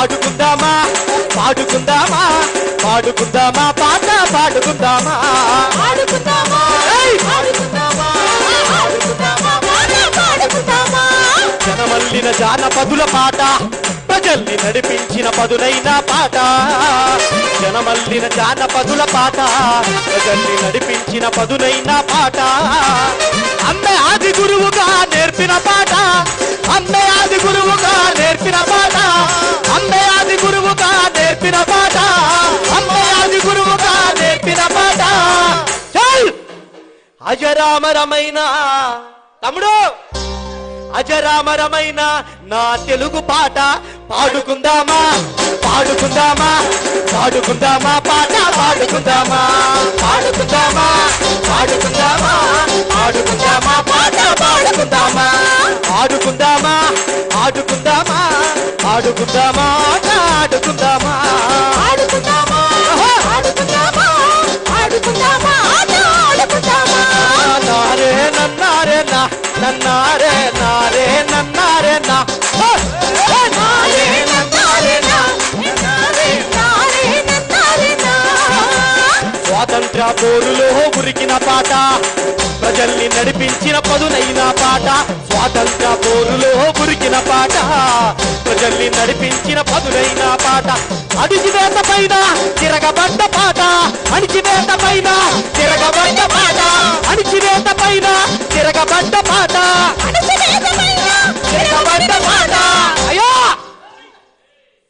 పాడుకుందామా పాడుకుందామా పాడుకుందామా పాట పాడుకుందామా పాడుకుందామా పాడుకుందామా పాడుకుందామా పాట పాడుకుందామా జనమల్లిన జానపదుల పాట ప్రజల్ని నడిపించిన పదునైన పాట జనమల్లిన జానపదుల పాట ప్రజల్ని నడిపించిన పదునైన పాట అమ్మే ఆది గురువుగా నేర్పిన పాట అమ్మే ఆది గురువుగా నేర్పిన పాట అమ్మే ఆది గురువుగా నేర్పిన పాట అమ్మే ఆది గురువుగా నేర్పిన పాట చల్ అజరామరమైన తమ్ముడు అజరామరమైన నా తెలుగు పాట పాడుకుందామా పాడుకుందామా పాడుకుందామా పాట పాడుకుందామా పాడుకుందామా పాడుకుందామా పాడుకుందామా పాట పాడుకుందామా ఆడుకుందామా ఆడుకుందామా ఆడుకుందామా ఆడుకుందామా ఆడుకుందామా ఆడుకుందామా ఆడుకుందామా ఆడుకుందామా నారే నన్నారే నా నన్నారే నారే నన్నారే నా నారే నన్నారే నా నారే నారే నన్నారే నా స్వాతంత్ర పోరులో ఉరికిన పాట ప్రజల్ని నడిపించిన పదునైన పాట స్వాతంత్ర పోరులో ఉరికిన పాట ప్రజల్ని నడిపించిన పదునైన పాట అణిచివేత పైన తిరగబడ్డ పాట అణిచివేత